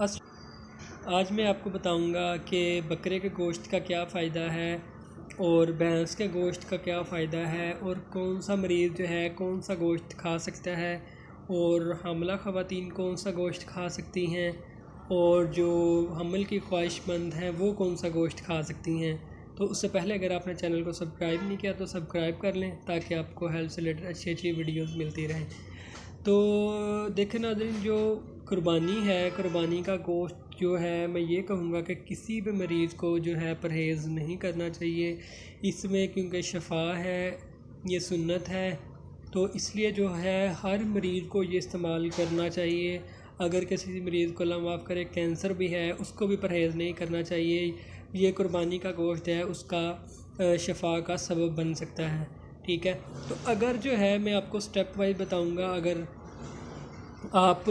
अस आज मैं आपको बताऊंगा कि बकरे के गोश्त का क्या फ़ायदा है और भैंस के गोश्त का क्या फ़ायदा है और कौन सा मरीज़ जो है कौन सा गोश्त खा सकता है और हामिला ख़वातीन कौन सा गोश्त खा सकती हैं और जो हमल की ख्वाहिशमंद हैं वो कौन सा गोश्त खा सकती हैं। तो उससे पहले अगर आपने चैनल को सब्सक्राइब नहीं किया तो सब्सक्राइब कर लें ताकि आपको हेल्थ से रिलेटेड अच्छी अच्छी वीडियोज़ मिलती रहें। तो देखें नाज़रीन, जो कुर्बानी है, कुर्बानी का गोश्त जो है, मैं ये कहूँगा कि किसी भी मरीज़ को जो है परहेज़ नहीं करना चाहिए इसमें, क्योंकि शफा है, ये सुन्नत है। तो इसलिए जो है हर मरीज़ को ये इस्तेमाल करना चाहिए। अगर किसी मरीज़ को अल्लाह माफ़ करे कैंसर भी है उसको भी परहेज़ नहीं करना चाहिए। ये कुर्बानी का गोश्त है, उसका शफा का सबब बन सकता है। ठीक है, तो अगर जो है मैं आपको स्टेप वाइज बताऊंगा। अगर आप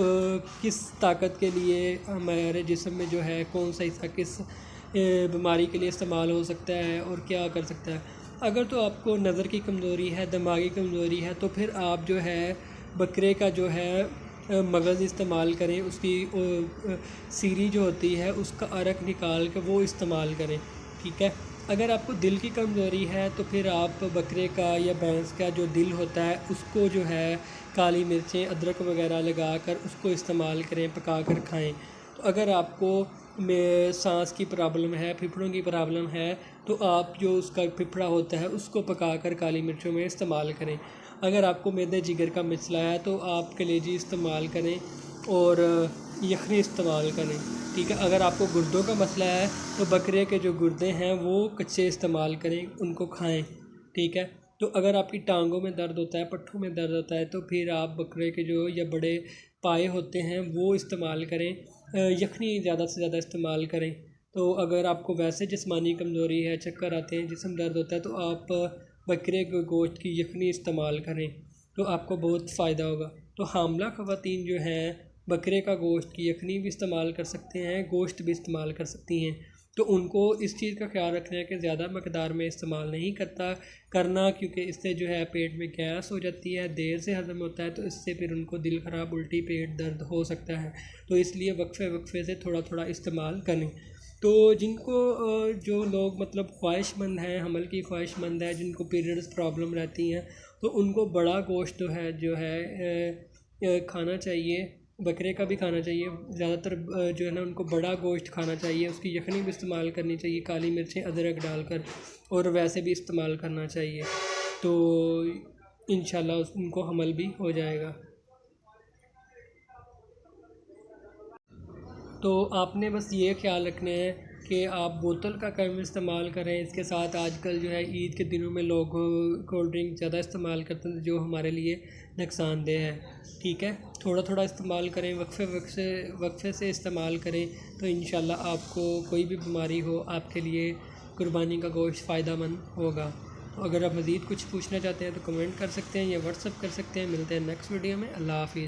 किस ताकत के लिए हमारे जिस्म में जो है कौन सा हिस्सा किस बीमारी के लिए इस्तेमाल हो सकता है और क्या कर सकता है। अगर तो आपको नज़र की कमज़ोरी है, दिमागी कमज़ोरी है, तो फिर आप जो है बकरे का जो है मगज़ इस्तेमाल करें, उसकी सीरी जो होती है उसका अरक निकाल के वो इस्तेमाल करें। ठीक है, अगर आपको दिल की कमज़ोरी है तो फिर आप बकरे का या भैंस का जो दिल होता है उसको जो है काली मिर्चें अदरक वगैरह लगा कर उसको इस्तेमाल करें, पका कर खाएँ। तो अगर आपको में सांस की प्रॉब्लम है, फेफड़ों की प्रॉब्लम है, तो आप जो उसका फेफड़ा होता है उसको पका कर काली मिर्चों में इस्तेमाल करें। अगर आपको मैदे जिगर का मसला है तो आप कलेजी इस्तेमाल करें और यखनी इस्तेमाल करें। ठीक है, अगर आपको गुर्दों का मसला है तो बकरे के जो गुर्दे हैं वो कच्चे इस्तेमाल करें, उनको खाएं। ठीक है, तो अगर आपकी टांगों में दर्द होता है, पट्ठों में दर्द होता है, तो फिर आप बकरे के जो या बड़े पाए होते हैं वो इस्तेमाल करें, यखनी ज़्यादा से ज़्यादा इस्तेमाल करें। तो अगर आपको वैसे जिस्मानी कमज़ोरी है, चक्कर आते हैं, जिस्म दर्द होता है, तो आप बकरे के गोश्त की यखनी इस्तेमाल करें, तो आपको बहुत फ़ायदा होगा। तो हामला ख़वातीन जो हैं बकरे का गोश्त की यखनी भी इस्तेमाल कर सकते हैं, गोश्त भी इस्तेमाल कर सकती हैं। तो उनको इस चीज़ का ख्याल रखना है कि ज़्यादा मकदार में इस्तेमाल नहीं करना, क्योंकि इससे जो है पेट में गैस हो जाती है, देर से हज़म होता है, तो इससे फिर उनको दिल ख़राब, उल्टी, पेट दर्द हो सकता है। तो इसलिए वक्फे वक्फे से थोड़ा थोड़ा इस्तेमाल करें। तो जिनको जो लोग मतलब ख्वाहिशमंद हैं, हमल की ख्वाहिशमंद है, जिनको पीरियड्स प्रॉब्लम रहती हैं, तो उनको बड़ा गोश्त जो है खाना चाहिए, बकरे का भी खाना चाहिए। ज़्यादातर जो है ना उनको बड़ा गोश्त खाना चाहिए, उसकी यखनी भी इस्तेमाल करनी चाहिए, काली मिर्चें अदरक डालकर, और वैसे भी इस्तेमाल करना चाहिए। तो इंशाल्लाह उनको हमल भी हो जाएगा। तो आपने बस ये ख्याल रखना है कि आप बोतल का कम इस्तेमाल करें। इसके साथ आजकल जो है ईद के दिनों में लोग कोल्ड ड्रिंक ज़्यादा इस्तेमाल करते हैं जो हमारे लिए नुकसानदेह है। ठीक है, थोड़ा थोड़ा इस्तेमाल करें, वक्फे से इस्तेमाल करें, तो इंशाल्लाह आपको कोई भी बीमारी हो आपके लिए कुर्बानी का गोश्त फ़ायदेमंद होगा। तो अगर आप मज़ीद कुछ पूछना चाहते हैं तो कमेंट कर सकते हैं या व्हाट्सअप कर सकते हैं। मिलते हैं नेक्स्ट वीडियो में। अल्लाह हाफिज़।